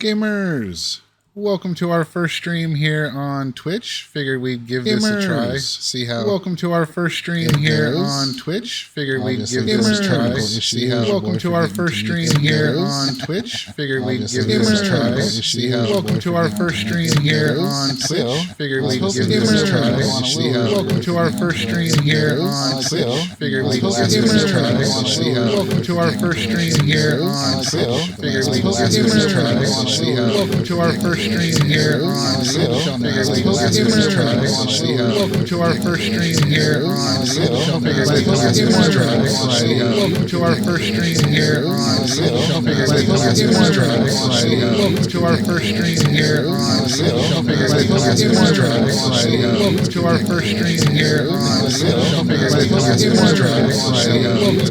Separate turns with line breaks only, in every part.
Gamers, welcome to our first stream here on Twitch. Figured we'd give this a try. See how. Welcome to our first stream here on Twitch. Figured we'd give this a try. See how. Welcome to our first stream here on Twitch. Figured we'd give this a try. See how. Welcome to our first stream here on Twitch. Figured we'd give this a try. See how. Welcome to our first stream here on Twitch. Figured we'd give this a try. See how. Welcome to our first stream here on Twitch. Figured we'd give this a try. See how. Welcome to our first stream here on Twitch. Figured we'd give this a try. See how. Welcome to our first stream here on Twitch. Figured we'd give this a try. See how. Welcome to our first stream here on Twitch. Figured we'd give this a try. See how. Welcome to our first stream here on Twitch. Figured we'd give this a try. See how. Welcome to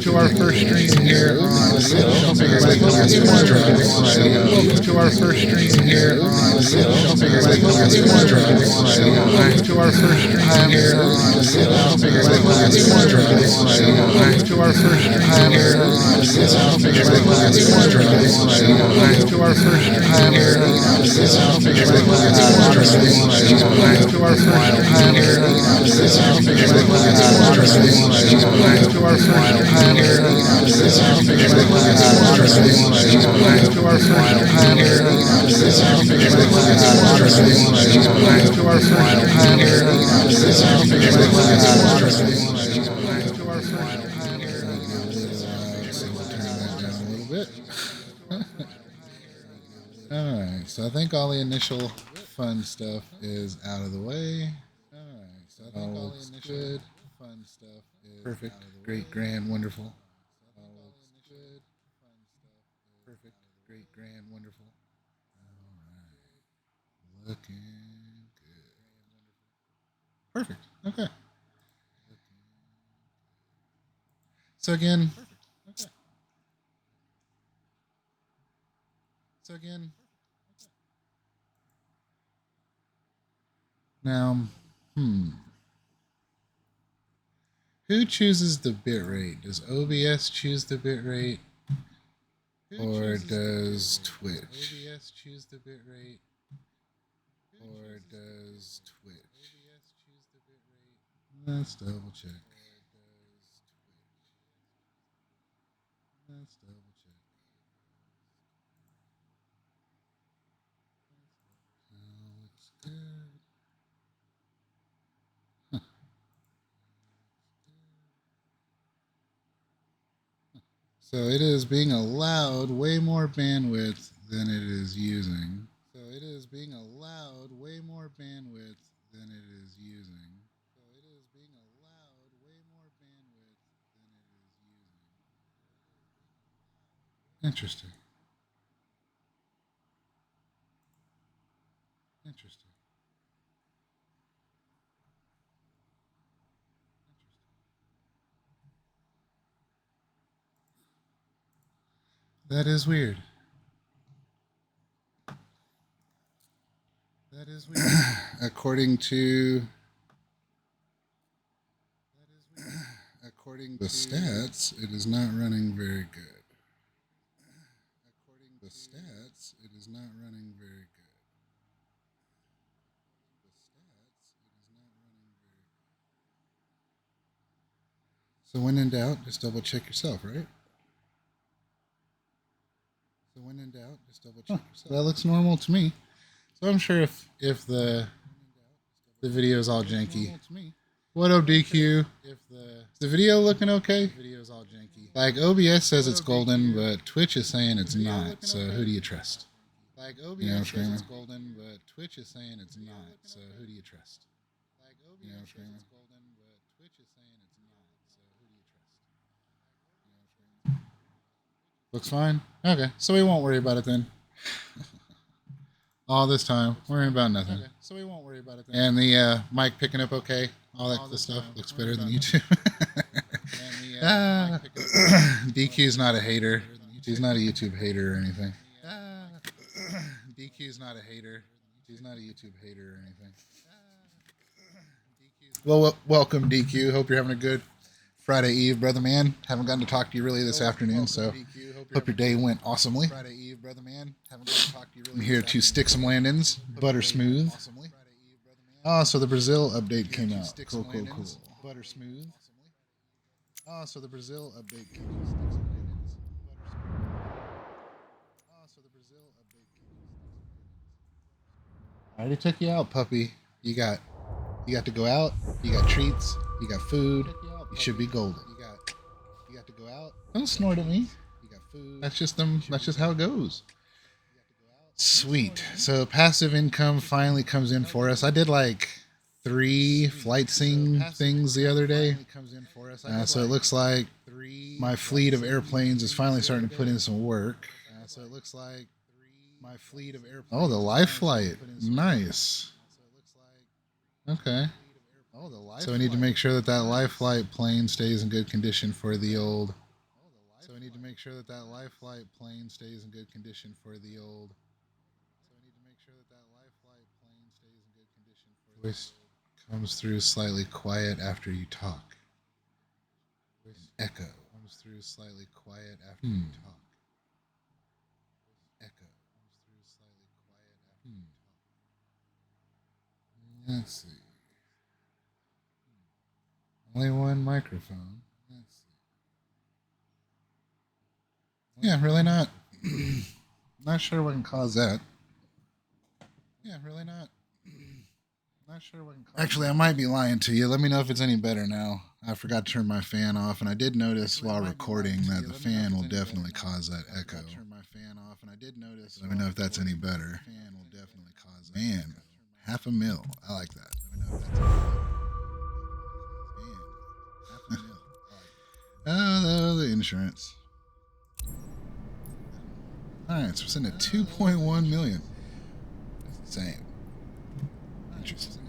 our first stream here on Twitch. Figured we'd give this a try. See how. Welcome to our first stream here on Twitch. Figured we'd give this a try. See how. Welcome to our first stream here on Twitch. Figured we'd give this a try. See how. Welcome to our first stream here on Twitch. Figured we'd give this a try. See how. Welcome to our first stream here on Twitch. Figured we'd give this a try. See how. Welcome to our first stream here on Twitch. Figured we'd give this a try. See how. Welcome to our first stream here on Twitch. Figured we'd give this a try. See how. Welcome to our first stream here on Twitch. Figured we'd give this a try. See how. Welcome to our first stream here on Twitch. Figured we'd give this a try. See how. Welcome to our first stream here on Twitch. Figured we'd give this a try. See how. Welcome to our first stream here on Twitch. So we'll turn that down a little bit. Alright, so I think all the initial fun stuff is out of the way. Alright, so I think all the initial fun stuff is perfect, great, grand, wonderful. Perfect, great, grand, wonderful. Alright, looking good. Perfect, okay. So again, now, who chooses the bit rate? Does OBS choose the bit rate, or does Twitch? OBS choose the bit rate, or does Twitch? Let's double check. Let's double check. Looks good. Huh. So it is being allowed way more bandwidth than it is using. So it is being allowed way more bandwidth than it is using. So it is being allowed way more bandwidth than it is using. Interesting. Interesting. That is weird. That is weird. According to the stats, it is not running very good. According to the stats, it is not running very good. So when in doubt, just double check yourself, right? So when in doubt, just double check yourself. That looks normal to me. So I'm sure if the video is all janky. What up, DQ? Is the video looking okay? The video's all janky. Like OBS says it's golden, but Twitch is saying it's not. So who do you trust? Like OBS says it's golden, but Twitch is saying it's not. So who do you trust? Like OBS says it's golden, but Twitch is saying it's not. So who do you trust? Looks fine. Okay, so we won't worry about it then. All this time, worrying about nothing. Okay, so we won't worry about it then. And the mic picking up okay. All that stuff looks better than YouTube. DQ's not a hater. He's not a YouTube hater or anything. DQ's not a hater. He's not a YouTube hater or anything. Well, welcome DQ. Hope you're having a good Friday Eve, brother man. Haven't gotten to talk to you really this afternoon, so hope your day went awesomely. Friday Eve, brother man. Haven't gotten to talk to you really. I'm here to stick some landings, butter smooth. Oh, so the Brazil update came out. Cool. Butter smooth. Oh, so the Brazil update came out. I already took you out, puppy. You got to go out. You got treats. You got food. You should be golden. You got to go out. Don't snort at me. You got food. That's just them. That's just how it goes. Sweet. So passive income finally comes in for us. I did like 3 flight sim things the other day. So it looks like my fleet of airplanes is finally starting to put in some work. So it looks like my fleet of airplanes. Oh, the life flight. Nice. Okay. So I need to make sure that that life flight plane stays in good condition for the old. Voice comes through slightly quiet after you talk. Echo comes through slightly quiet after you talk. Echo comes through slightly quiet after you talk. Let's see. Only one microphone. Let's see. Yeah, really not. Not sure what can cause that. Yeah, really not. Not sure what can cause Actually, I might be lying to you. Let me know if it's any better now. I forgot to turn my fan off, and I did notice while recording that the fan will definitely cause that echo. Let me know if that's any better. Man, $500,000. I like that. Oh, the insurance. Alright, so we're sitting at 2.1 million. That's insane. Interesting.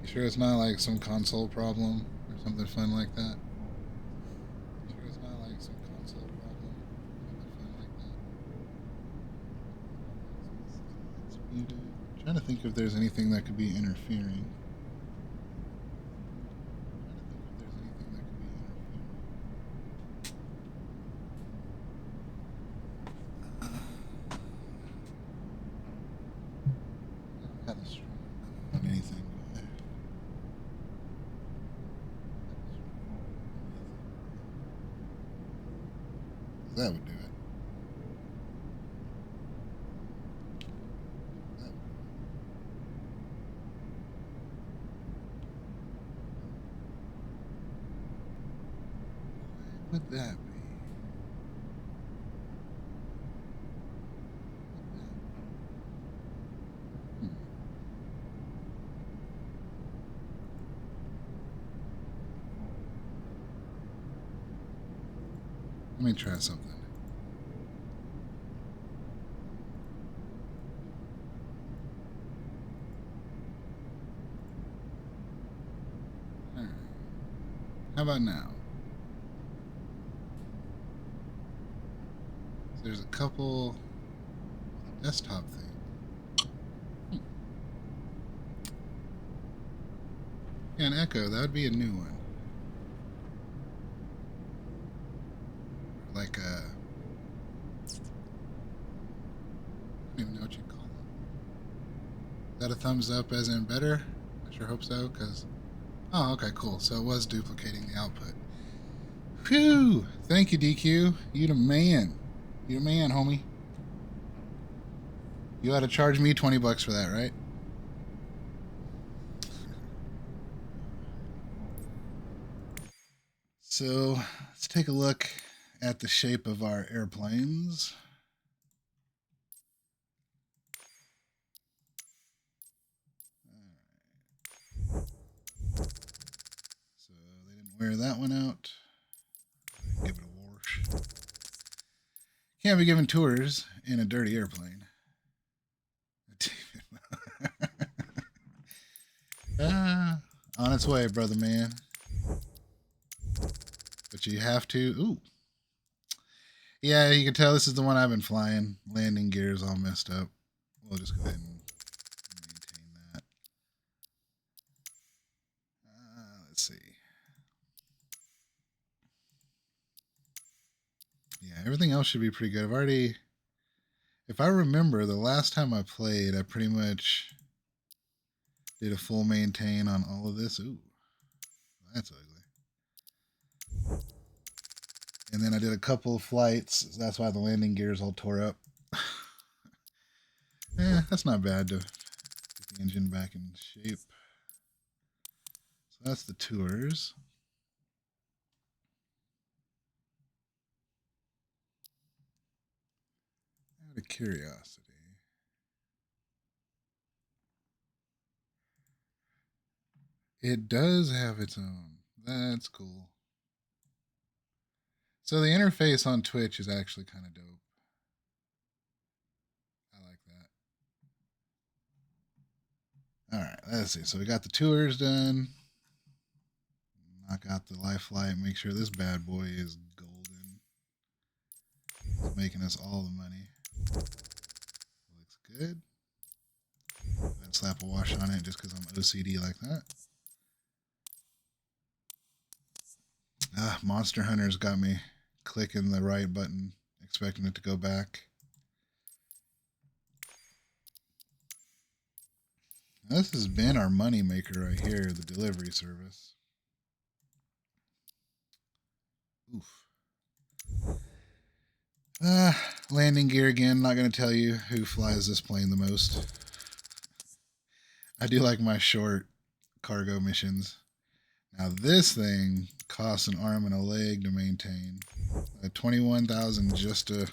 You sure it's not like some console problem or something fun like that? I'm trying to think if there's anything that could be interfering. Anything. That would do it. What would that be? Let me try something. All right. How about now? There's a couple desktop thing. Yeah, an echo. That would be a new one. Like a, I don't even know what you call it. Is that a thumbs up as in better? I sure hope so, because, oh, okay, cool. So it was duplicating the output. Phew! Thank you, DQ. You the man. You the man, homie. You ought to charge me $20 for that, right? So let's take a look at the shape of our airplanes. All right. So they didn't wear that one out. Give it a wash. Can't be giving tours in a dirty airplane. On its way, brother man. But you have to. Ooh. Yeah, you can tell this is the one I've been flying. Landing gears all messed up. We'll just go ahead and maintain that. Yeah, everything else should be pretty good. I've already, if I remember, the last time I played, I pretty much did a full maintain on all of this. Ooh, that's ugly. And then I did a couple of flights. That's why the landing gears all tore up. That's not bad to get the engine back in shape. So that's the tours. Out of curiosity, it does have its own. That's cool. So the interface on Twitch is actually kind of dope. I like that. All right, let's see. So we got the tours done. Knock out the life flight. Make sure this bad boy is golden. It's making us all the money. Looks good. Go ahead and slap a wash on it just because I'm OCD like that. Monster Hunter's got me clicking the right button, expecting it to go back. Now, this has been our money maker right here, the delivery service. Oof. Landing gear again. Not going to tell you who flies this plane the most. I do like my short cargo missions. Now this thing costs an arm and a leg to maintain. 21,000 just to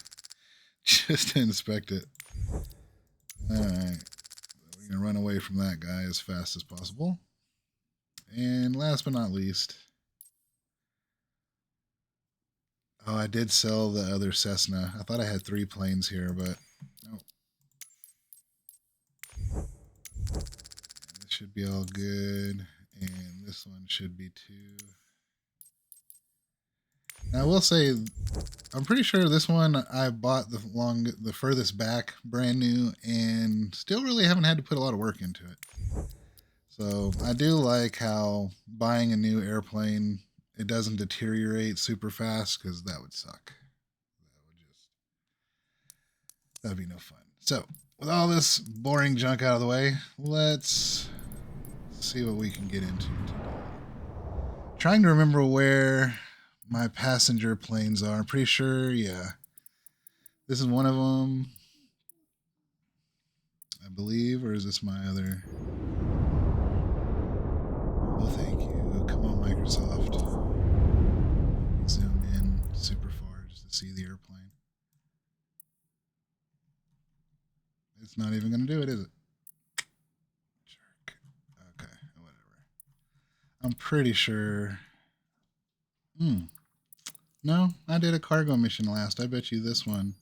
inspect it. All right, we're gonna run away from that guy as fast as possible. And last but not least, oh, I did sell the other Cessna. I thought I had 3 planes here, but no. This should be all good, and this one should be too. Now I will say, I'm pretty sure this one I bought the furthest back, brand new, and still really haven't had to put a lot of work into it. So I do like how buying a new airplane, it doesn't deteriorate super fast, because that would suck. That'd be no fun. So with all this boring junk out of the way, let's see what we can get into today. Trying to remember where my passenger planes are. I'm pretty sure, yeah. This is one of them, I believe, or is this my other? Oh, thank you. Come on, Microsoft. Zoom in super far just to see the airplane. It's not even going to do it, is it? Jerk. Okay, whatever. I'm pretty sure. No, I did a cargo mission last. I bet you this one.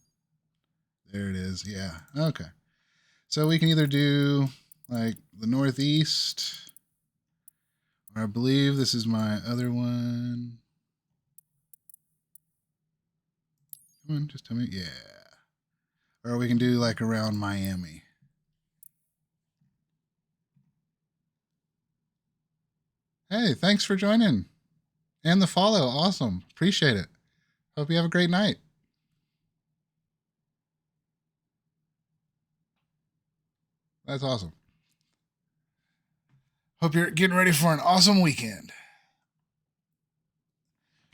There it is. Yeah. Okay. So we can either do like the Northeast, or I believe this is my other one. Come on, just tell me. Yeah. Or we can do like around Miami. Hey, thanks for joining. And the follow. Awesome. Appreciate it. Hope you have a great night. That's awesome. Hope you're getting ready for an awesome weekend.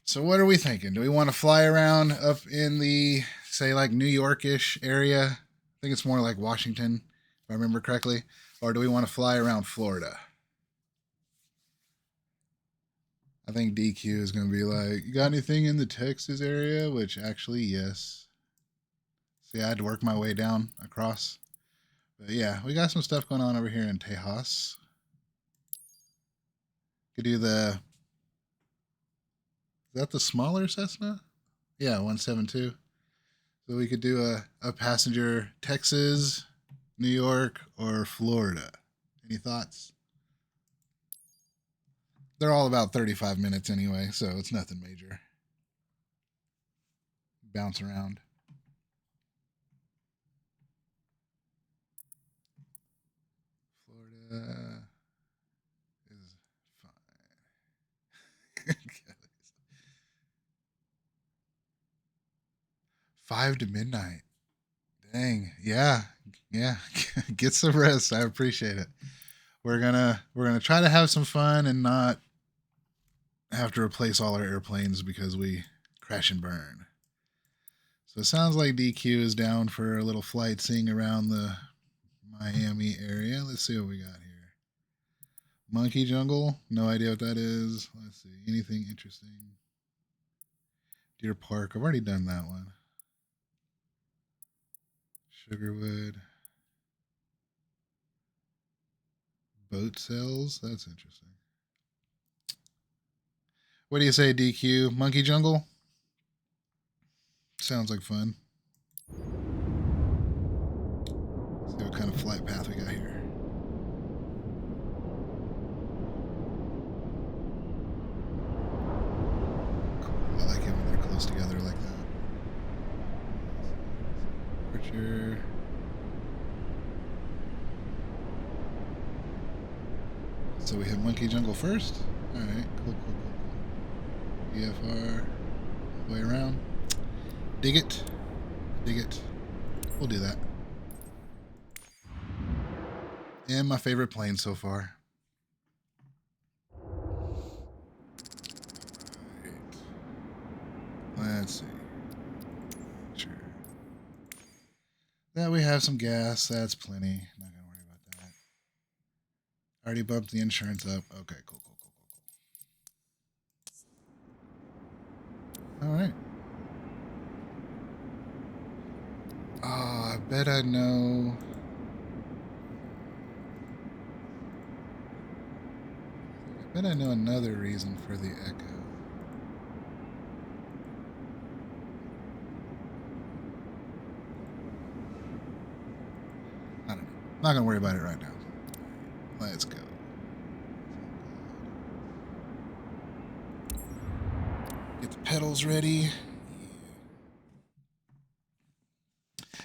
So what are we thinking? Do we want to fly around up in the, say, like New York-ish area? I think it's more like Washington, if I remember correctly. Or do we want to fly around Florida? I think DQ is going to be like, you got anything in the Texas area? Which actually, yes. See, I had to work my way down across. But yeah, we got some stuff going on over here in Tejas. Could do the, is that the smaller Cessna? Yeah, 172. So we could do a passenger Texas, New York, or Florida. Any thoughts? They're all about 35 minutes anyway, so it's nothing major. Bounce around. Florida is fine. 5 to midnight. Dang. Yeah. Get some rest. I appreciate it. We're gonna try to have some fun and not have to replace all our airplanes because we crash and burn. So it sounds like DQ is down for a little flight seeing around the Miami area. Let's see what we got here. Monkey Jungle. No idea what that is. Let's see. Anything interesting? Deer Park. I've already done that one. Sugarwood. Boat sales. That's interesting. What do you say, DQ? Monkey Jungle? Sounds like fun. Let's see what kind of flight path we got here. Cool. I like it when they're close together like that. Departure. So we have Monkey Jungle first. All right, cool. BFR, all the way around. Dig it. We'll do that. And my favorite plane so far. Right. Let's see. Sure. That we have some gas. That's plenty. Not gonna worry about that. Already bumped the insurance up. Okay, cool. All right. I bet I know. Another reason for the echo. I don't know. Not gonna worry about it right now. Let's go. Get the pedals ready.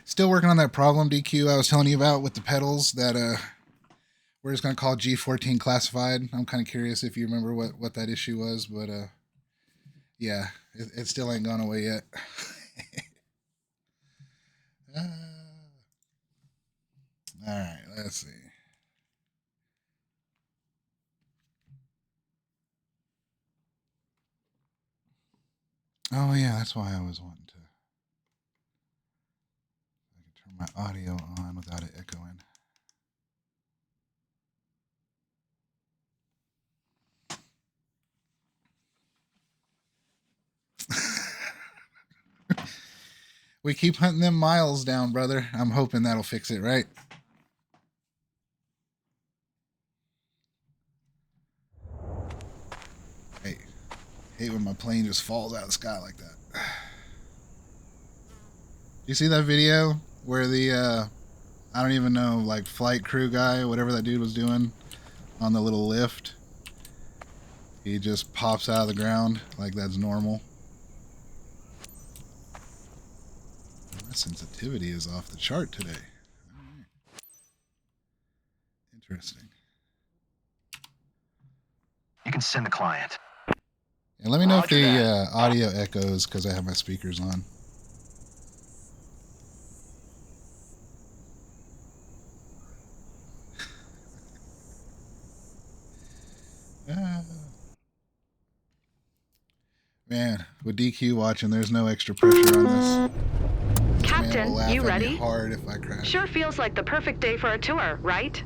Still working on that problem, DQ, I was telling you about with the pedals that we're just going to call G14 classified. I'm kind of curious if you remember what that issue was, but yeah, it still ain't gone away yet. All right, let's see. Oh yeah, that's why I was wanting to. I can turn my audio on without it echoing. We keep hunting them miles down, brother. I'm hoping that'll fix it, right? Hey, hate when my plane just falls out of the sky like that. You see that video where the I don't even know, like flight crew guy, whatever that dude was doing on the little lift, he just pops out of the ground like that's normal. My sensitivity is off the chart today. All right. Interesting.
You can send the client.
And let me know if the audio echoes because I have my speakers on. Man, with DQ watching, there's no extra pressure on this.
Captain, you ready?
Hard if I crash.
Sure feels like the perfect day for a tour, right?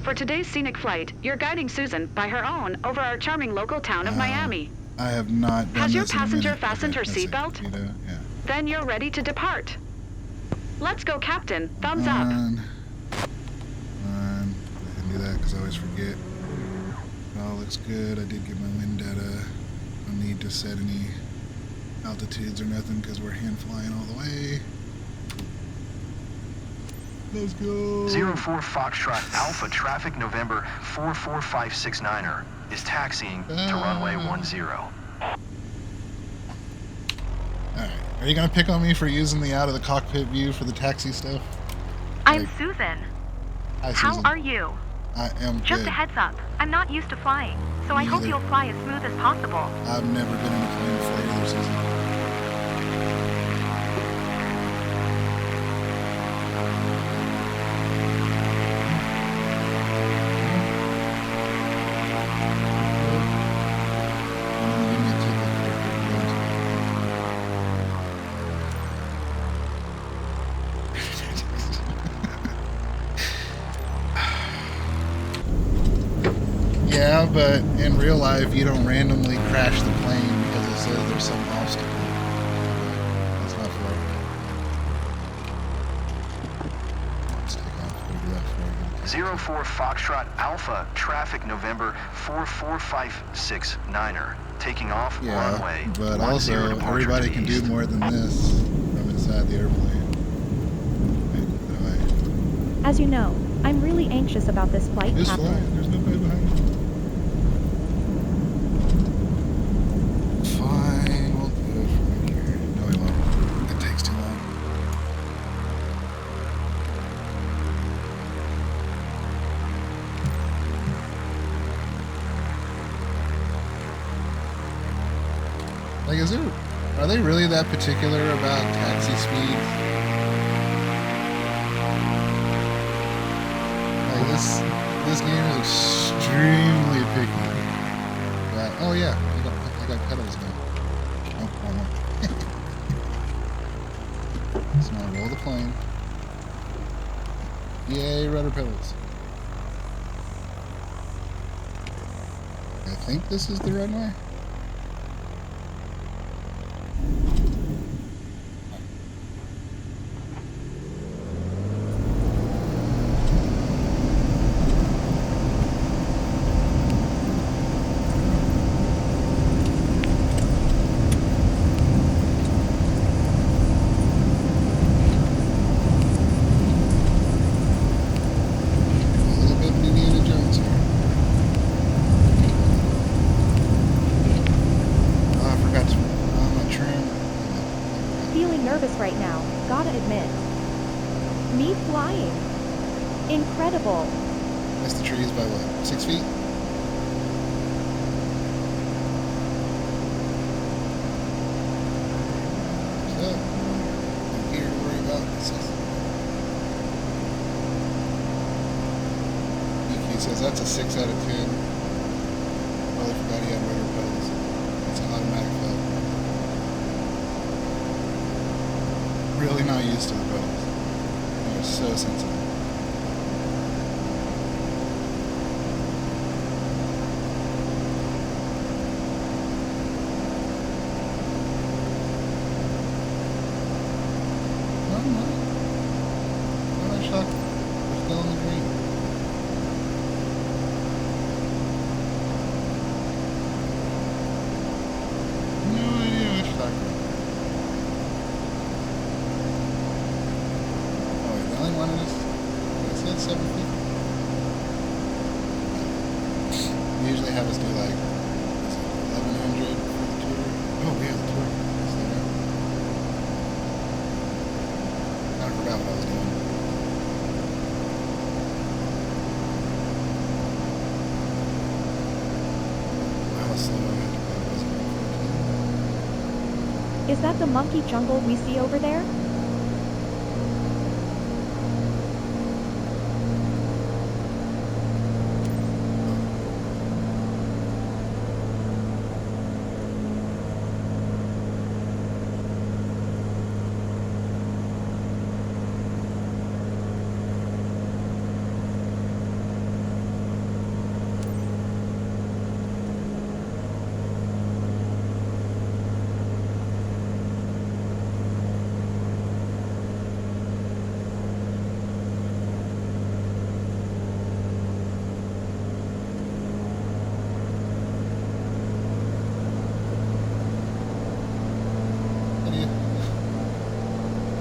For today's scenic flight, you're guiding Susan by her own over our charming local town of Miami.
I have not done
Has your
this in a
passenger
minute.
fastened her
Okay,
seatbelt?
yeah.
Then you're ready to depart. Let's go, Captain. Thumbs up.
I didn't do that because I always forget. All looks good. I did get my wind data. No need to set any altitudes or nothing because we're hand flying all the way. Let's go.
04 Foxtrot Alpha Traffic November 44569er is taxiing to runway 10.
Alright. Are you going to pick on me for using the out of the cockpit view for the taxi stuff?
I'm Susan.
Hi,
How
Susan.
are you?
I am good.
Just a heads up, I'm not used to flying, so I hope you'll fly as smooth as possible.
I've never been in a plane before either, Susan. but in real life, you don't randomly crash the plane because it says there's some obstacle. That's not fair. Let's take off. We'll do that before
04 Foxtrot Alpha, traffic November 44569er. Taking off runway.
But also, everybody can do more than this from inside the airplane.
As you know, I'm really anxious about this flight,
Just
Captain.
fly. There's nobody behind you. Fine, we'll do it from here. No, we won't. It takes too long. Like, are they really that particular about taxi speed? Like, this game is extremely picky. But, oh yeah, I got pedals now. Oh, wrong one. So now roll the plane. Yay, rudder pedals. I think this is the runway.
Right now, gotta admit. Me flying. Incredible.
Missed the trees by what, 6 feet? What's up? I'm here to worry about this. EQ says that's a 6 out of 10. Probably forgot he had rudder pedals. It's an automatic pedal. Really not used to the pedals. They're so sensitive. No, I'm not shocked. We're still in the green. No idea what you're talking about. One of this, it said 7 feet. We usually have us do like 1100 for the tour. Oh, we have the tour. I forgot what I was doing. How slow I had to go.
Is that the monkey jungle we see over there?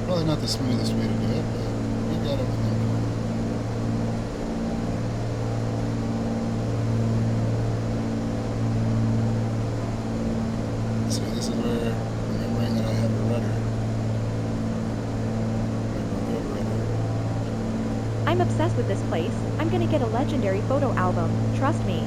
Probably not the smoothest way to do it, but we got everything. So this is where, remembering that I have a rudder.
I'm obsessed with this place. I'm gonna get a legendary photo album, trust me.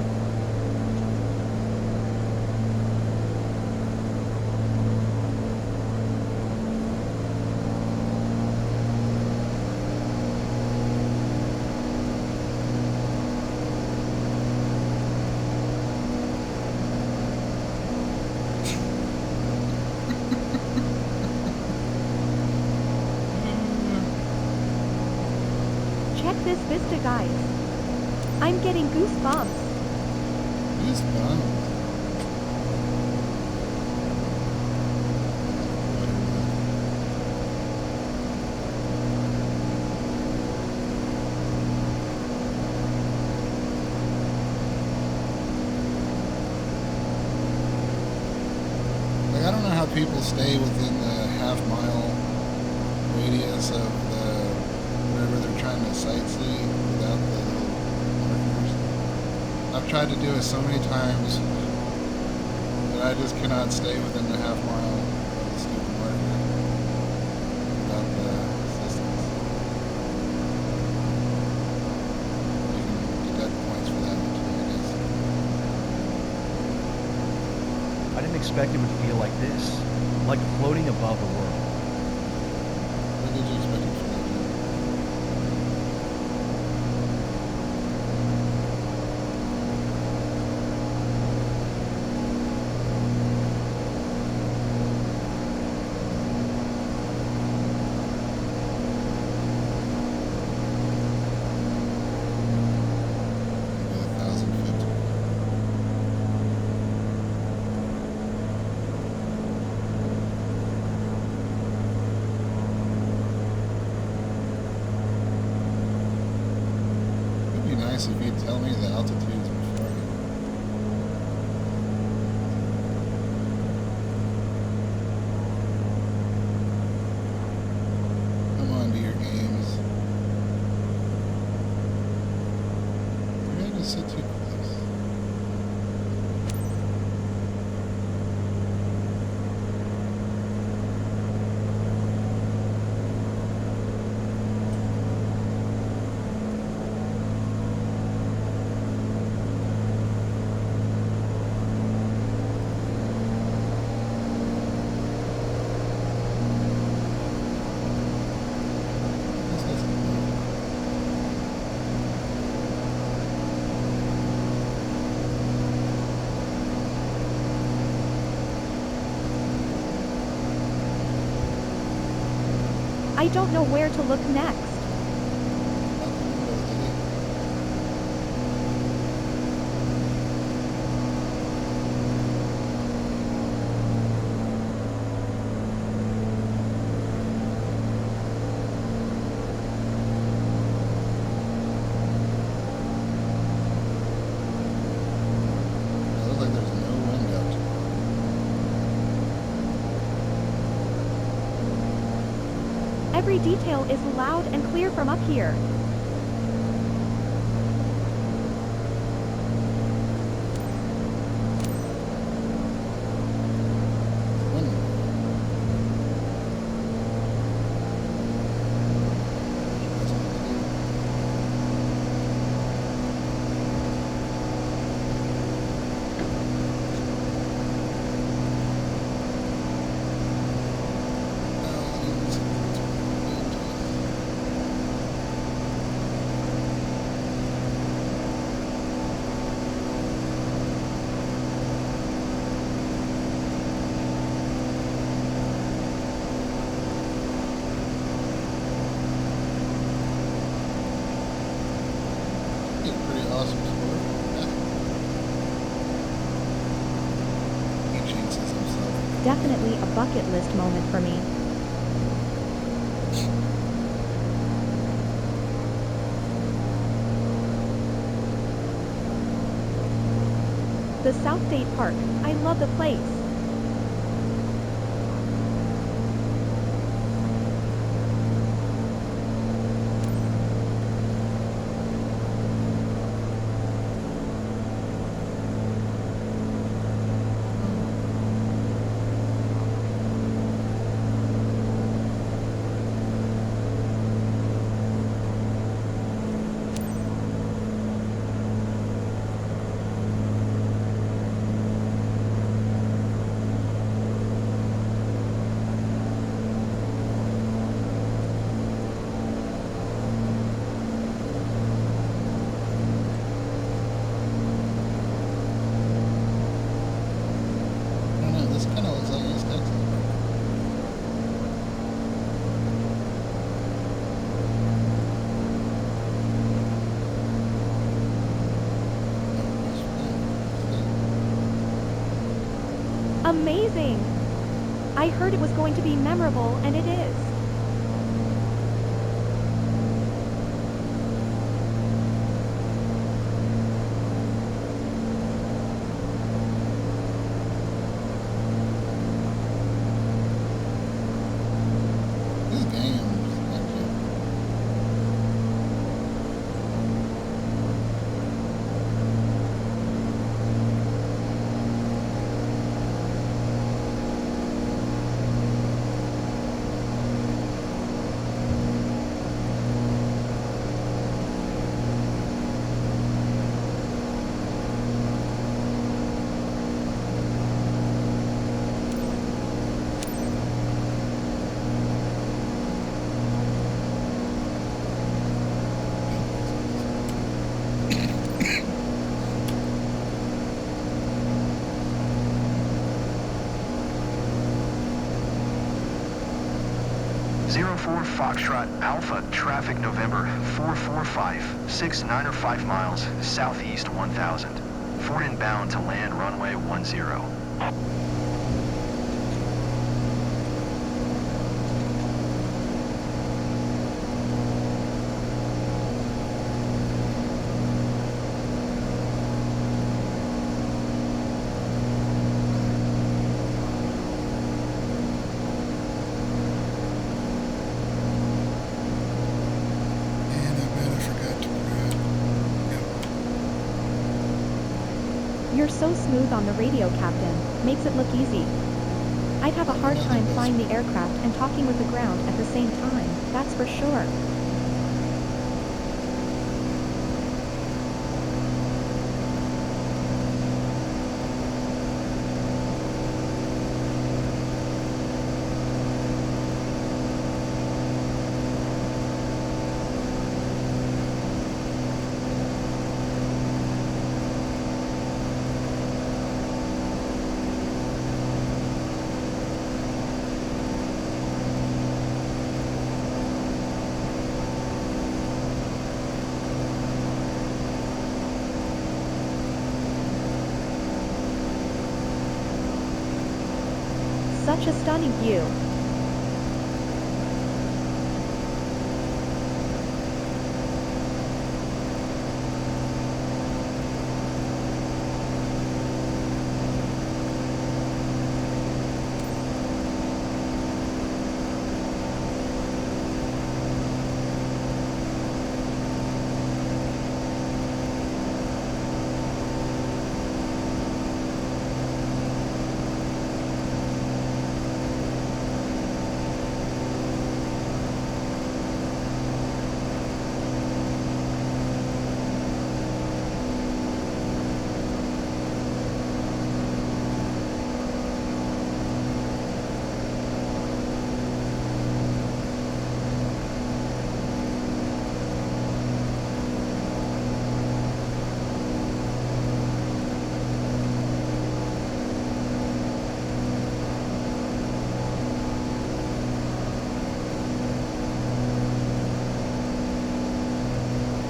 Check this vista, guys. I'm getting goosebumps.
He's bummed. I don't know how people stay within the half-mile radius of wherever they're trying to sightsee without the little markers. I've tried to do it so many times, but I just cannot stay within the half-mile of the stupid marker without the assistance. You can deduct points for that one too, I guess.
I didn't expect it would feel like this, like floating above the world.
What did you expect it to feel like? Nice if you'd tell me the altitudes beforehand. Come on to your games. You're going to sit too close.
I don't know where to look next. Every detail is loud and clear from up here. Definitely a bucket list moment for me. The South State Park. I love the place. Amazing! I heard it was going to be memorable, and it is.
Foxtrot Alpha traffic November 44569 or 5 miles southeast 1000. Ford inbound to land runway 10.
You're so smooth on the radio, Captain. Makes it look easy. I'd have a hard time flying the aircraft and talking with the ground at the same time, that's for sure. Such a stunning view.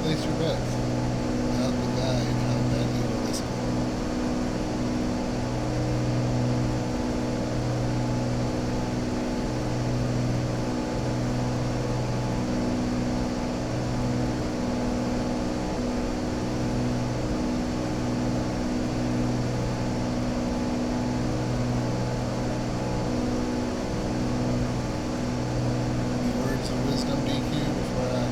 Place your bets. How the guy and how badly you listen. Any words of wisdom, DQ, before I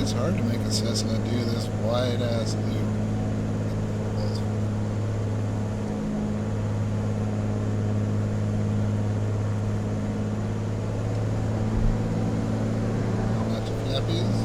It's hard to make a Cessna do this wide-ass loop. Lots of flappies.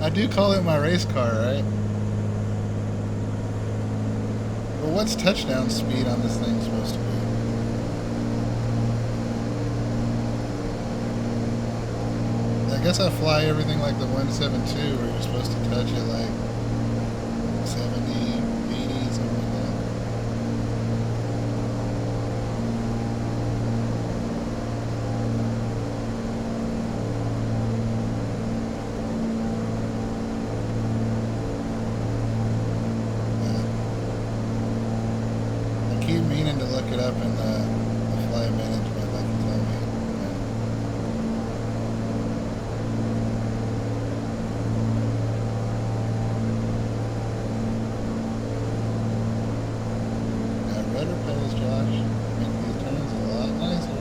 I do call it my race car, right? Well, what's touchdown speed on this thing supposed to be? I guess I fly everything like the 172, where you're supposed to touch it like 70, 80, something like that. Keep meaning to look it up in the flight management, like you tell me. Got rudder pedals, Josh. Make these turns a lot nicer.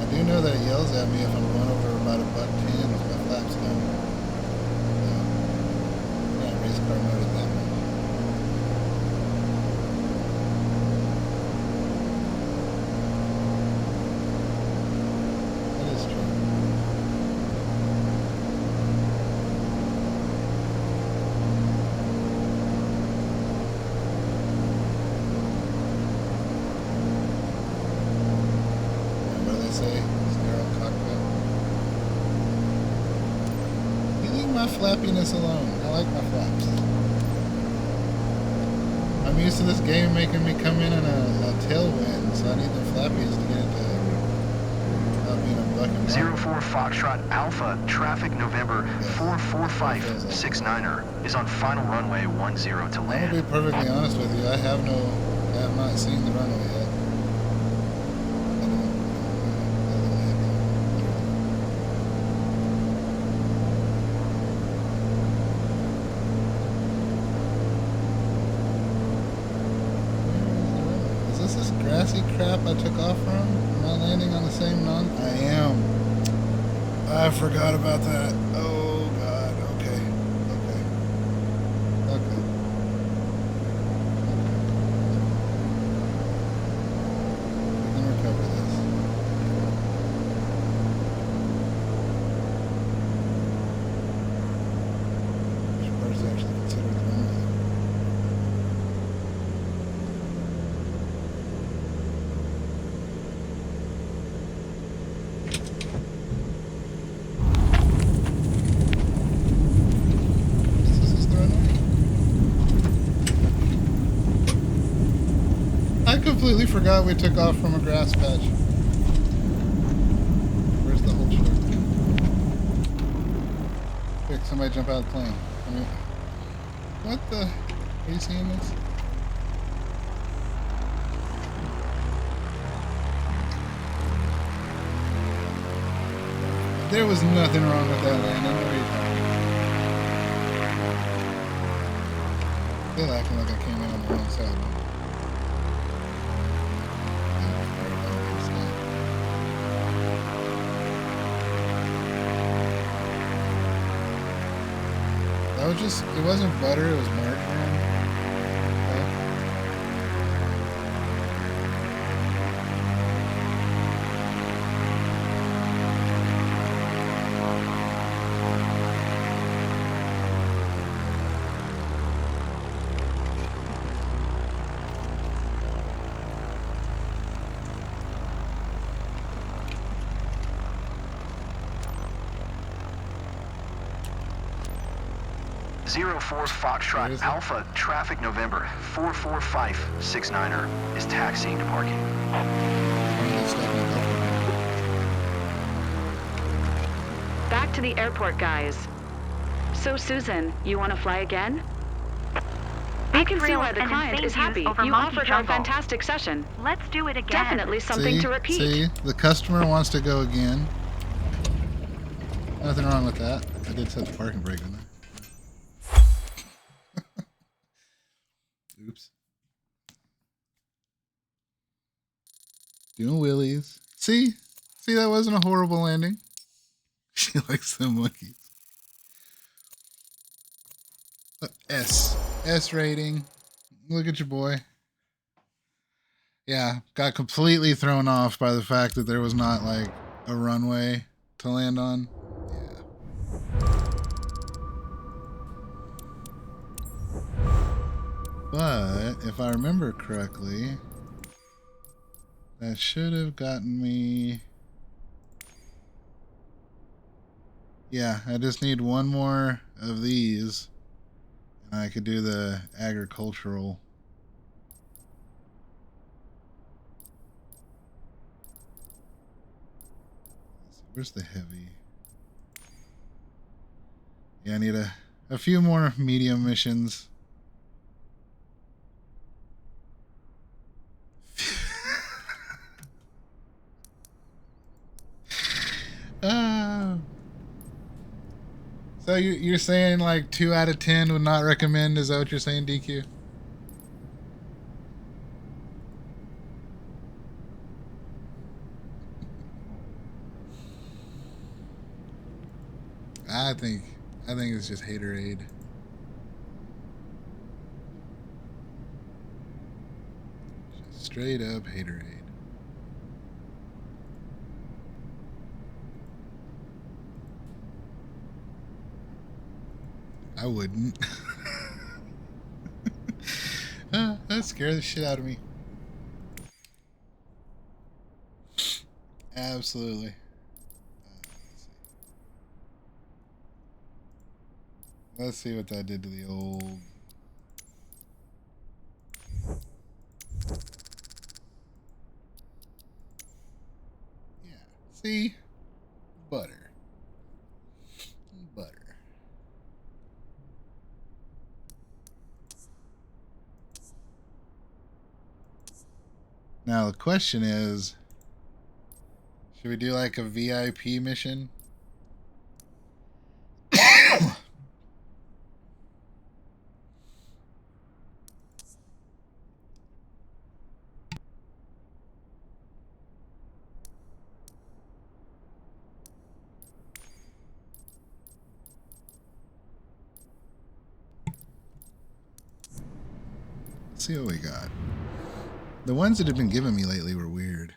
I do know that it yells at me if I'm going over about $1.10 with my flaps down. Race car mode at that much. That is true. What do they say? Sterile cockpit. You leave my flappiness alone. I like my flaps. I'm used to this game making me come in a tailwind, so I need the flappies to get it to not being a buck and
04 Foxtrot Alpha, traffic November 44569er is on final runway 10 to
I'm
land.
gonna be perfectly honest with you. I have not seen the runway yet. This grassy crap I took off from? Am I landing on the same non? I am. I forgot about that. Oh god. Okay. We can recover this. Which part is actually considered the runway? I completely forgot we took off from a grass patch. Where's the whole truck? quick, somebody jump out of the plane. I mean, what the? Are you seeing this? There was nothing wrong with that landing. What are you talking about? Still acting like I came in on the wrong side. That was just, it wasn't butter, it was margarine.
Zero 04 Foxtrot Alpha Traffic November 44569er is taxiing to parking.
Back to the airport, guys. So, Susan, you want to fly again? I can see why the client is happy. You offered her a fantastic session.
Let's do it again.
Definitely something to repeat.
See, the customer wants to go again. Nothing wrong with that. I did set the parking brake on there. Oops. Doing wheelies. See, that wasn't a horrible landing. She likes the monkeys. S rating. Look at your boy. Yeah, got completely thrown off by the fact that there was not like a runway to land on. But if I remember correctly, that should have gotten me. Yeah, I just need one more of these and I could do the agricultural. Where's the heavy? Yeah, I need a few more medium missions. So you're saying like 2 out of 10 would not recommend? Is that what you're saying, DQ? I think it's just haterade. Just straight up haterade. I wouldn't. That scared the shit out of me. Absolutely. Let's see what that did to the old. Yeah. See? Butter. Now the question is, should we do like a VIP mission? Let's see what we got. The ones that have been giving me lately were weird.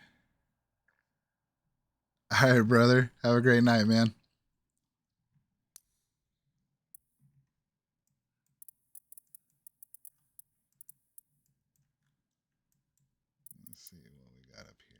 All right, brother. Have a great night, man. Let's see what we got up here.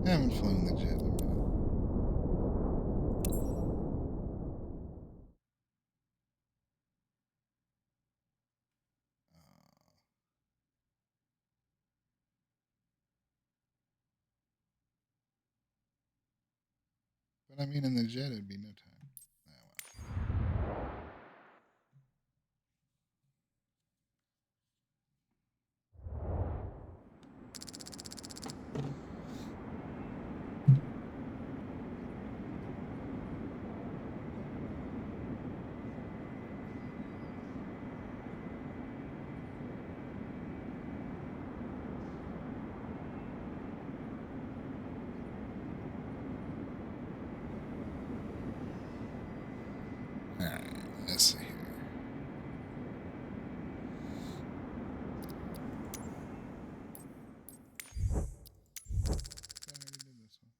I haven't flown the jet in a minute. But I mean, in the jet, it'd be no time. Let's see here. I already did this one.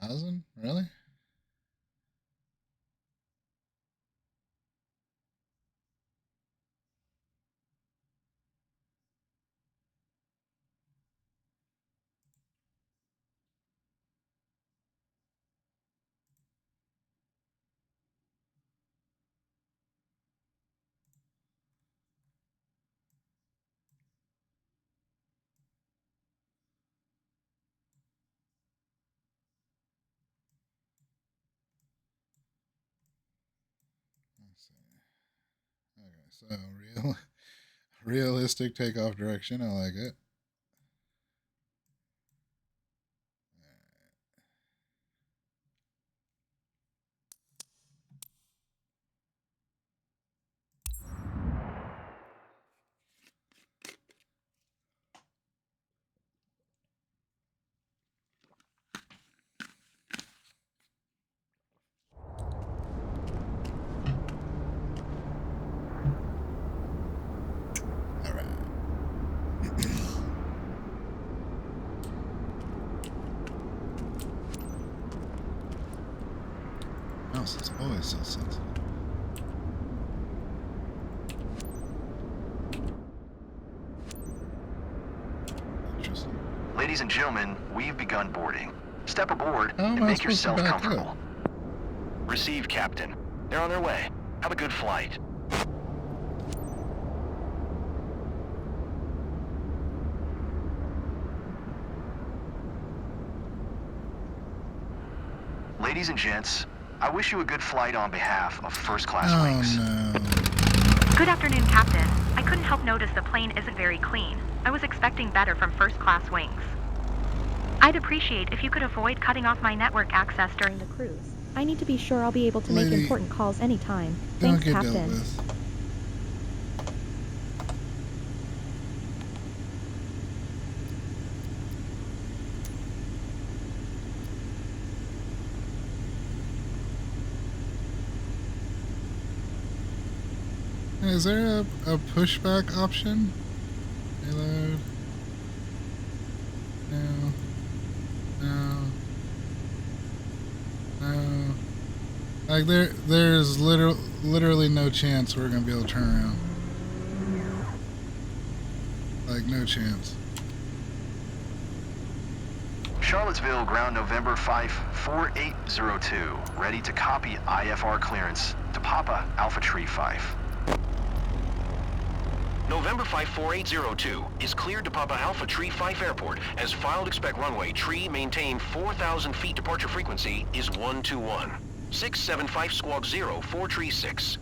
$4,000? Really? Let's see. Okay, so realistic takeoff direction. I like it. Mouse is always so sensitive. Interesting.
Ladies and gentlemen, we've begun boarding. Step aboard
How
and
am I
make
supposed to
yourself
back
comfortable.
up?
Receive, Captain. They're on their way. Have a good flight. Ladies and gents, I wish you a good flight on behalf of First Class Wings.
No.
Good afternoon, Captain. I couldn't help notice the plane isn't very clean. I was expecting better from First Class Wings. I'd appreciate if you could avoid cutting off my network access during the cruise.
I need to be sure I'll be able to make important calls anytime. Thanks,
Don't get
Captain.
dealt with. Is there a pushback option? Reload. No. No. No. Like there's literally no chance we're gonna be able to turn around. Like no chance.
Charlottesville, ground November 54802. Ready to copy IFR clearance to Papa Alpha Tree 5. November 54802 is cleared to Papa Alpha Tree 5 Airport. As filed, expect runway tree maintain 4,000 feet. Departure frequency is 121. 675 squawk 0 4 tree 6.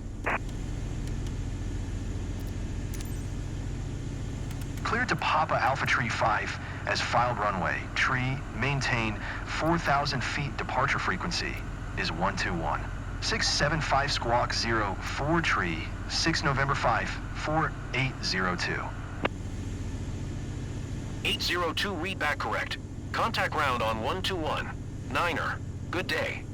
Cleared to Papa Alpha Tree 5 as filed runway. Tree, maintain 4,000 feet departure frequency is 121. 675 squawk 0, 4 Tree, 6 November 5, 4802.
802 read back correct. Contact ground on 121. Niner. Good day.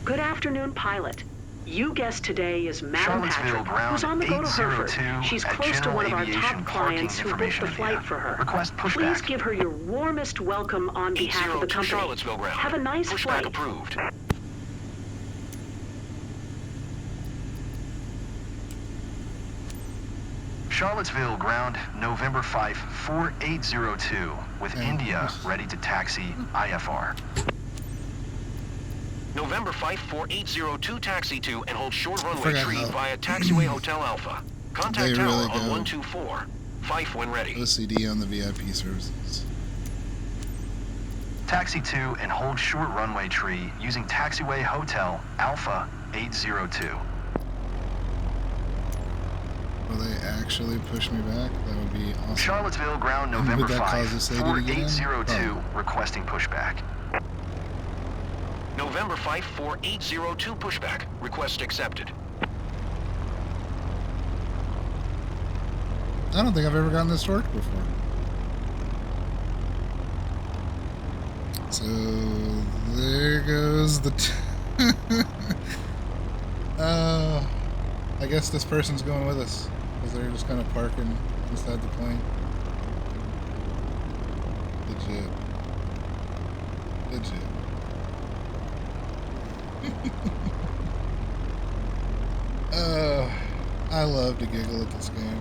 Good afternoon, pilot. You guessed today is Madam
Charlottesville
Patrick, who's on the go to Hereford. She's close to one of our top clients who booked the flight for her.
Request pushback.
Please give her your warmest welcome on behalf of the company.
Charlottesville ground.
Have a nice
Pushback
flight.
approved.
Charlottesville ground, November 5, 4802, with India ready to taxi IFR.
November 5, 4802 taxi to and hold short runway
Forgot
tree
how
via taxiway Hotel Alpha. Contact
they
tower
really
on
go.
124. Fife when ready.
OCD on the VIP services.
Taxi to and hold short runway tree using taxiway Hotel Alpha 802.
Will they actually push me back? That would be awesome.
Charlottesville ground,
And
November
would that
5,
cause this lady to get in?
4802,
Oh.
requesting pushback.
November 5, 4802 pushback. Request accepted.
I don't think I've ever gotten this to work before. So there goes the I guess this person's going with us because they're just kind of parking inside the plane. Legit. I love to giggle at this game.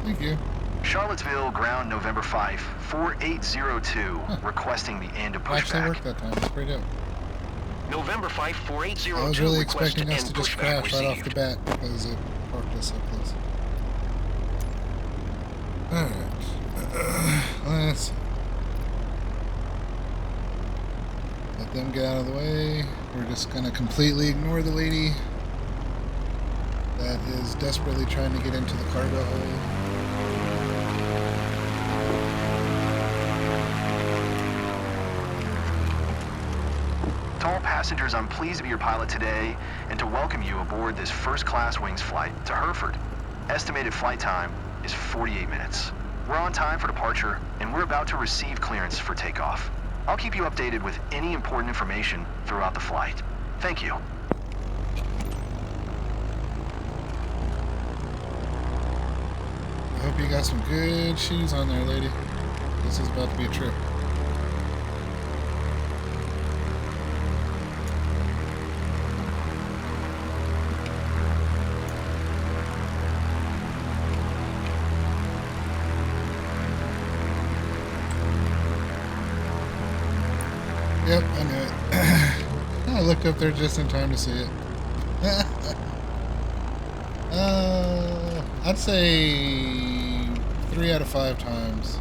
Thank you.
Charlottesville ground, November 5, 4802, requesting the end of
Actually
pushback.
worked that time. That's pretty dope.
November 5, 4802
I was really
request
expecting us
end
to just
pushback
crash right off the
received.
bat because it parked us so close. Alright. Let's see. Let them get out of the way. We're just going to completely ignore the lady that is desperately trying to get into the cargo hold.
To all passengers, I'm pleased to be your pilot today and to welcome you aboard this first-class wings flight to Hereford. Estimated flight time is 48 minutes. We're on time for departure, and we're about to receive clearance for takeoff. I'll keep you updated with any important information throughout the flight. Thank you.
I hope you got some good shoes on there, lady. This is about to be a trip. Yep, I knew it. I looked up there just in time to see it. I'd say 3 out of 5 times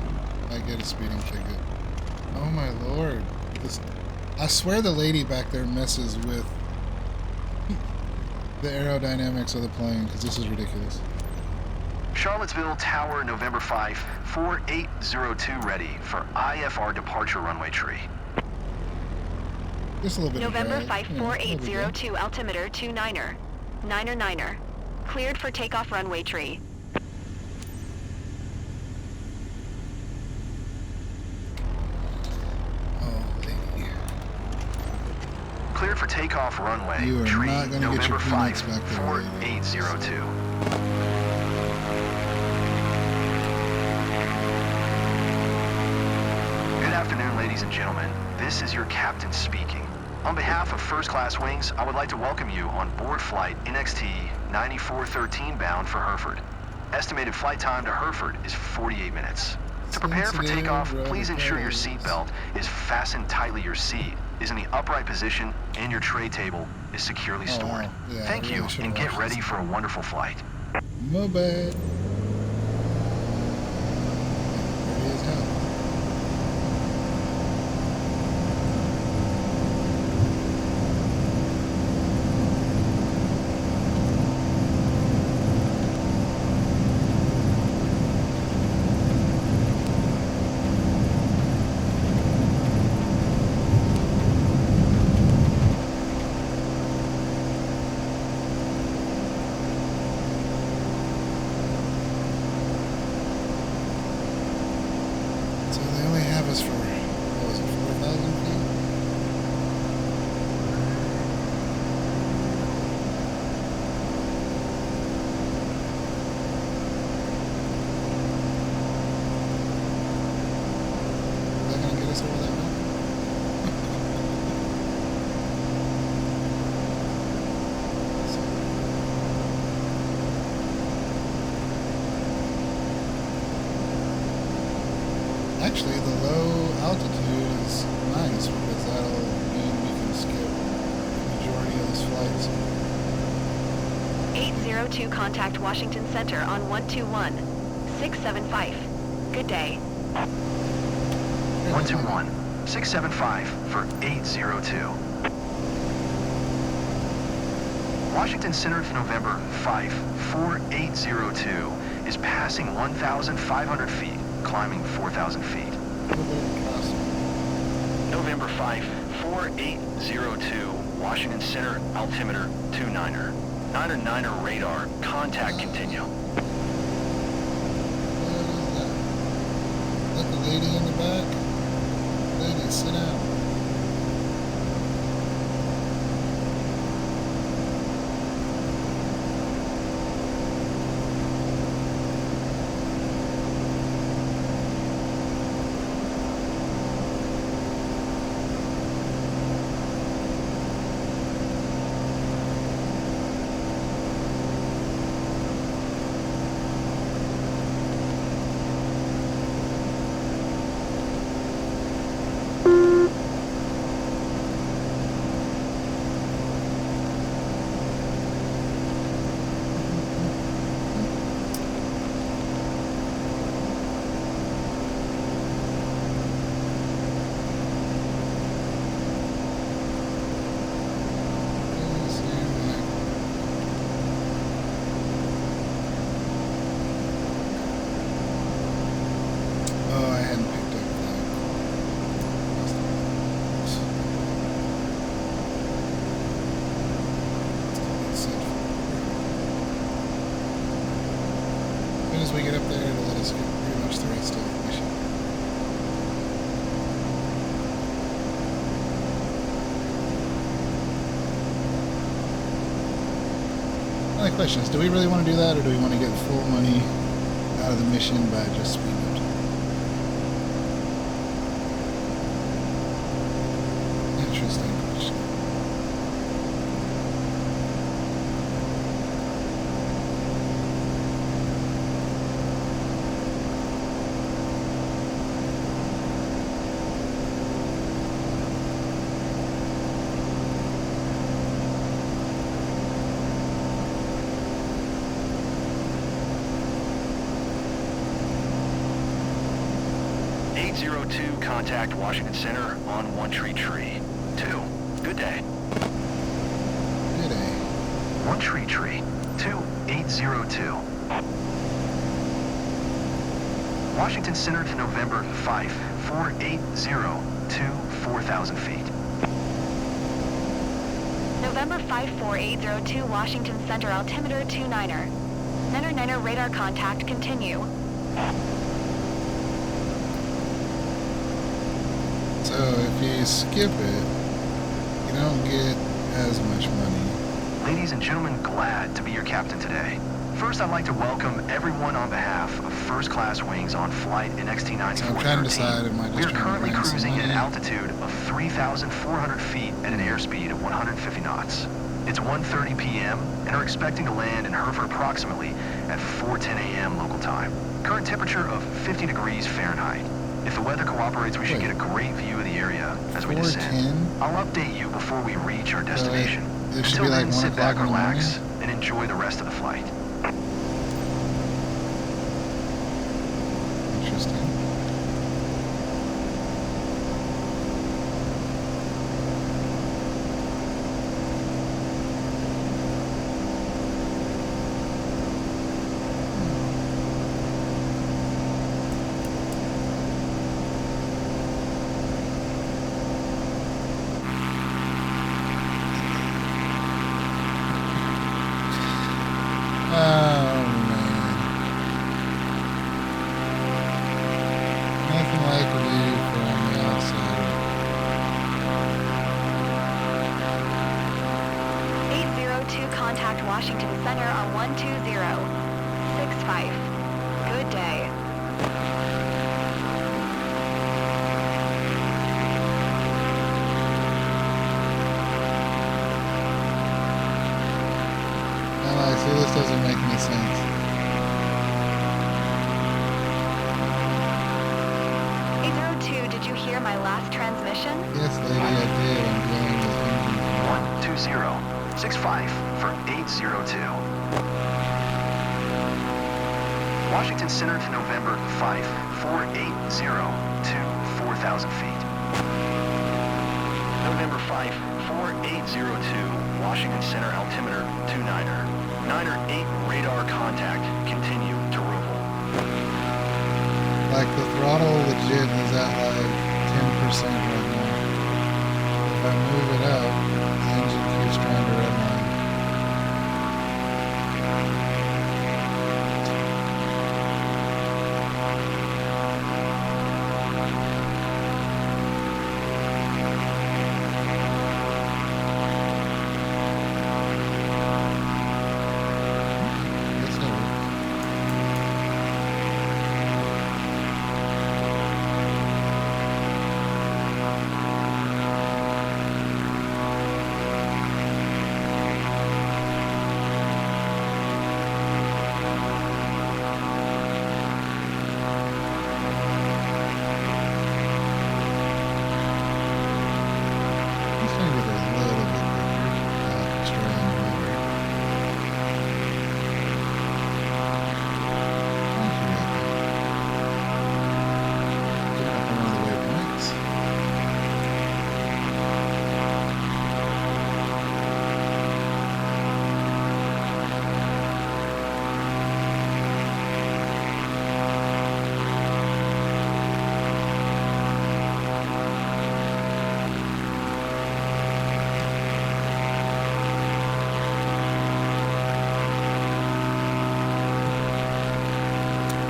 I get a speeding ticket. Oh my lord. I swear the lady back there messes with the aerodynamics of the plane because this is ridiculous.
Charlottesville Tower, November 5, 4802 ready for IFR departure runway tree.
Just a little bit
November
of drag,
5482 altimeter 29er. 9er. Cleared for takeoff runway tree.
Oh, lady.
Cleared for takeoff runway
You are
tree,
not gonna get your
November 5,
peanuts back there, lady.
4802. Good afternoon, ladies and gentlemen. This is your captain speaking. On behalf of First Class Wings, I would like to welcome you on board flight NXT 9413 bound for Hereford. Estimated flight time to Hereford is 48 minutes. To prepare for takeoff, please ensure your seatbelt is fastened tightly your seat, is in the upright position, and your tray table is securely stored.
Yeah,
Thank you, and get ready for a wonderful flight.
My bad. There it is now. For, what was it, 4,000 feet? Is that going to get us over that mountain? Actually, the low altitude is nice because that'll mean we can skip the majority of those flights.
802 contact Washington Center on 121 675. Good day.
121 675 for 802. Washington Center to November 5 4802 is passing 1,500 feet. Climbing 4,000 feet. November 5, 4802, Washington Center, altimeter 29er. 9er radar, contact continue.
What is that? Is that the lady in the back? Lady, sit down. As we get up there, it'll let us get pretty much the rest of the mission. My only question is, do we really want to do that, or do we want to get full money out of the mission by just speeding up? Interesting question.
Contact Washington Center on One Tree 2. Good day.
Good day.
One Tree 2802. Washington Center to November 5 4802 4,000 feet.
November 54802 Washington Center, altimeter 29er. 9er radar contact continue.
So if you skip it, you don't get as much money.
Ladies and gentlemen, glad to be your captain today. First, I'd like to welcome everyone on behalf of First Class Wings on flight in XT9413.
So I'm trying to decide, am I just
we are
trying
currently
to
cruising at an altitude of 3,400 feet at an airspeed of 150 knots. It's 1:30 p.m. and are expecting to land in Hereford approximately at 4:10 a.m. local time. Current temperature of 50 degrees Fahrenheit. If the weather cooperates, we should get a great view of the area as we descend. I'll update you before we reach our destination.
It should
Until
be like
then,
1
sit
o'clock
back,
in the morning.
relax, and enjoy the rest of the flight.
Interesting. Nothing like a view from the outside.
802 contact Washington Center on 12065. Good day.
See, this doesn't make any sense.
Did you hear my last transmission?
Yes, lady, I did. I'm dealing with engine.
12065 for 802. Washington Center to November 5, 480 to 4,000 feet. November 5, 4802, Washington Center altimeter 29er. 9er 8 radar contact. Continue to roll.
Like the throttle legit is at like 10% right now. If I move it up, the engine keeps trying to redline.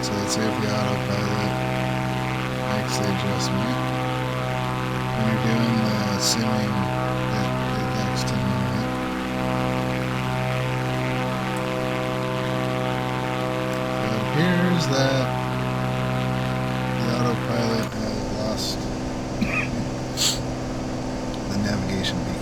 So let's see if the autopilot makes the adjustment. When you're doing the simming, it likes to move it. So it appears that the autopilot has lost the navigation beacon.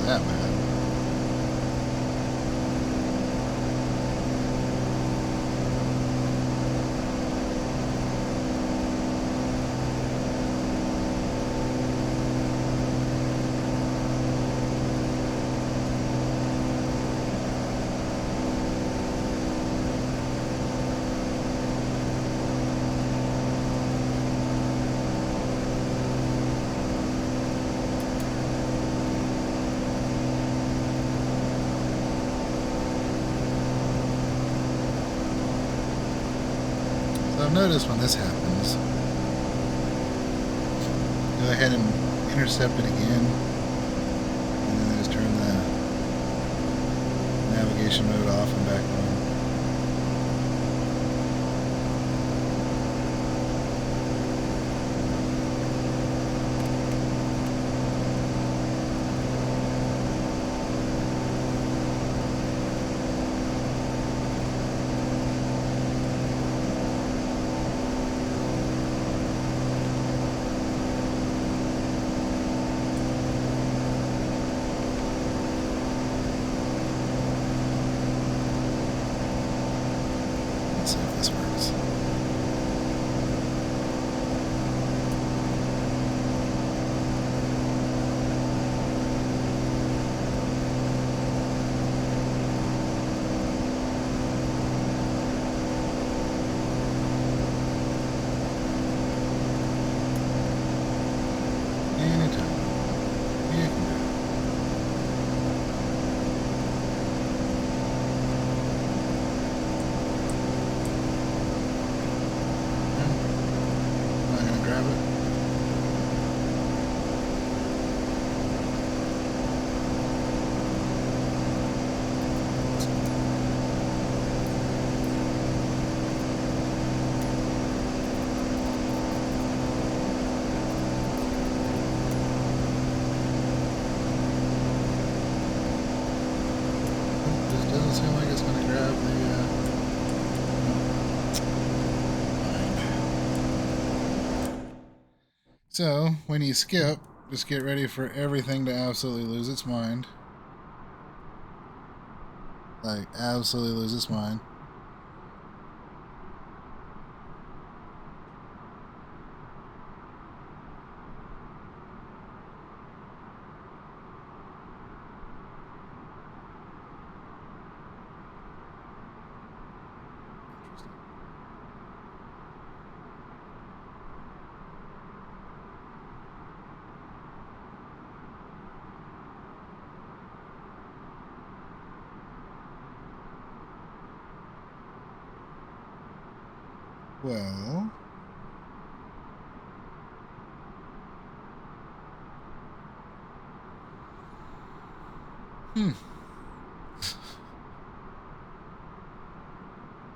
That bad. I've noticed when this happens, go ahead and intercept it again, and then just turn the navigation mode off and back on. Let's see if this works. Anytime. You can do it. I'm not gonna grab it. This doesn't seem like it's gonna grab the So, when you skip, just get ready for everything to absolutely lose its mind. Like, absolutely lose its mind. Well,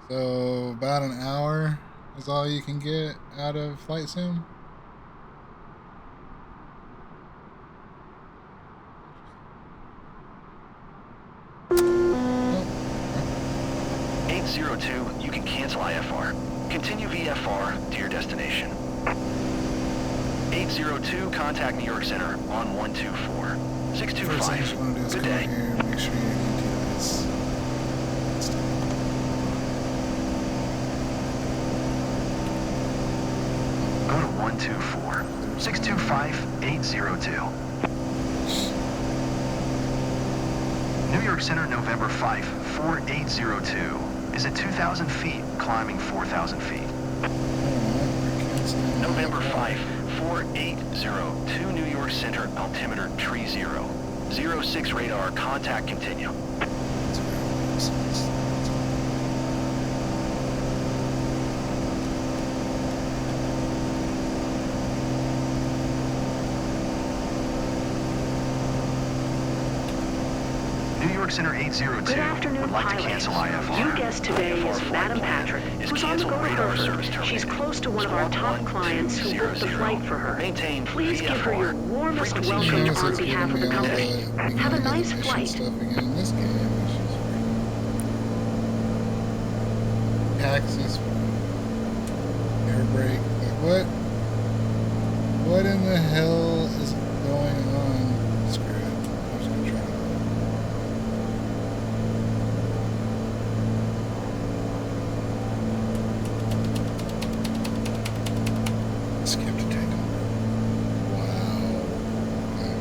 so about an hour is all you can get out of Flight Sim?
802, you can cancel IFR. Continue VFR to your destination. 802, contact New York Center on 124.
First thing you want to do is
Good
come
day.
out here and make sure you do this.
Go to 124. 625-802. New York Center, November 5, 4802 is at 2,000 feet, climbing 4,000 feet.
November 5, 4802, New York Center, altimeter tree 0. 06 radar, contact continue.
New York Center 802
Good afternoon,
would like to
pilots.
cancel IFR.
Your guest today is Madam Patrick, who's on the go to Hereford. She's close to one of our top clients who booked the flight for her.
Maintain
Please give her your warmest
Frequency
welcome
change.
on behalf of the company. Have a nice flight.
Stuff again in this game, which is taxis, air brake. Like what? What in the hell is going on? Screw it. I'm just gonna try it. Skip to take over. Wow. Okay.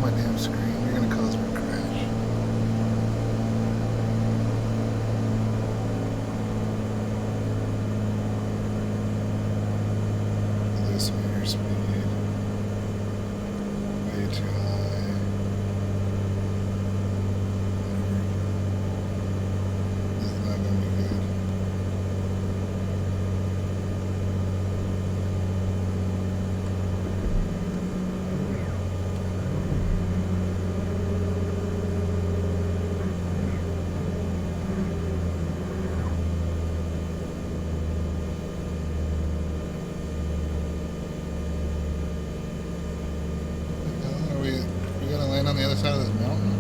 my damn screen. You're gonna cause me to crash. This meter speed. Way too high. This is not gonna be good. We gotta land on the other side of this mountain.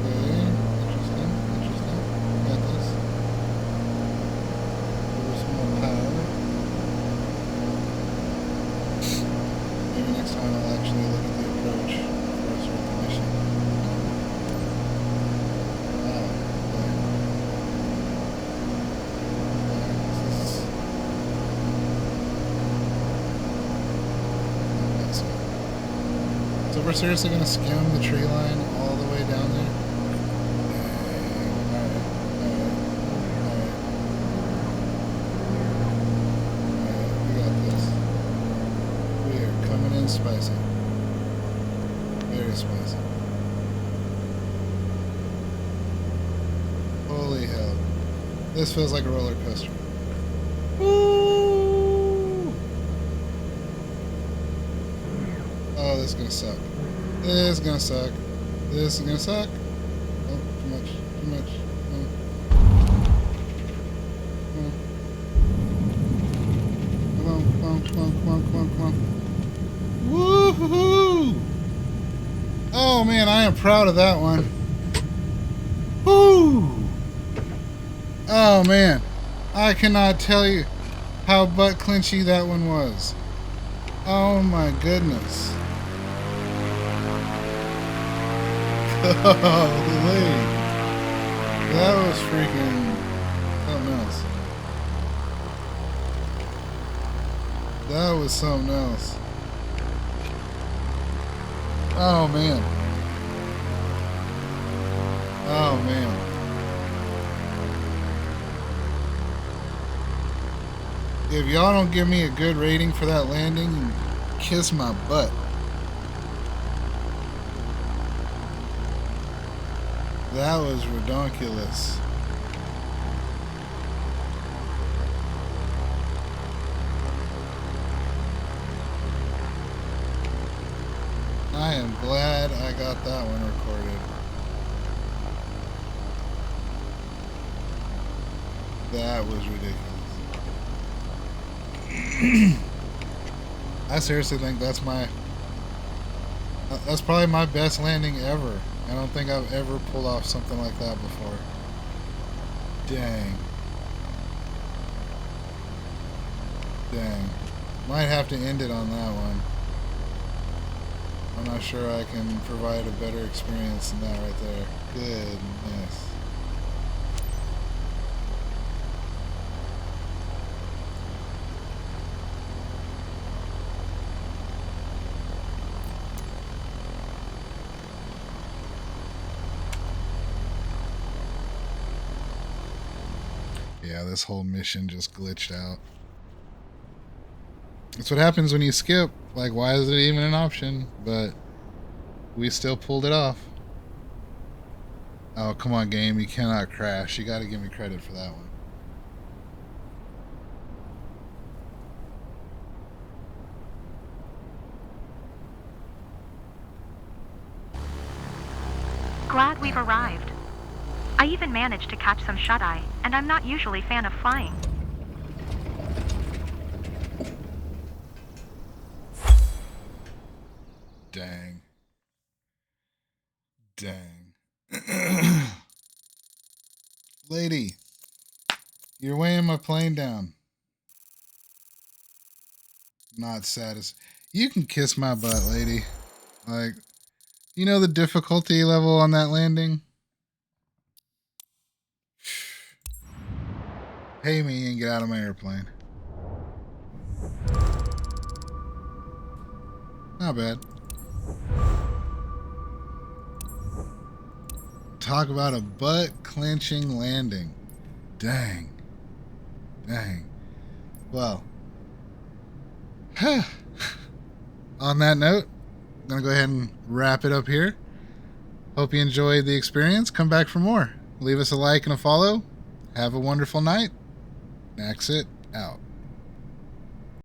Okay, interesting. Got this. Over some more power. Maybe next time I'll actually look at the approach before I start the mission. Wow. So we're seriously gonna skim the tree line all the way down there? Alright. We got this. We are coming in spicy. Very spicy. Holy hell. This feels like a roller coaster. Woo! Oh, this is gonna suck. This is gonna suck. This is gonna suck. Oh, too much. Too much. Come on. Woohoo! Oh man, I am proud of that one. Woo! Oh man, I cannot tell you how butt clinchy that one was. Oh my goodness. Holy. That was freaking something else. That was something else. Oh man. Oh man. If y'all don't give me a good rating for that landing, kiss my butt. That was redonkulous. I am glad I got that one recorded. That was ridiculous. I seriously think that's probably my best landing ever. I don't think I've ever pulled off something like that before. Dang. Dang. Might have to end it on that one. I'm not sure I can provide a better experience than that right there. Goodness. Yeah, this whole mission just glitched out. That's what happens when you skip. Like, why is it even an option? But we still pulled it off. Oh, come on, game. You cannot crash. You got to give me credit for that one.
Glad we've arrived. I even managed to catch some shut-eye, and I'm not usually a fan of flying.
Dang. Dang. Lady, you're weighing my plane down. Not satisfied. You can kiss my butt, lady. Like, you know the difficulty level on that landing? Pay me and get out of my airplane. Not bad. Talk about a butt-clenching landing. Dang. Dang. Well, on that note, I'm going to go ahead and wrap it up here. Hope you enjoyed the experience. Come back for more. Leave us a like and a follow. Have a wonderful night. That's it. Out.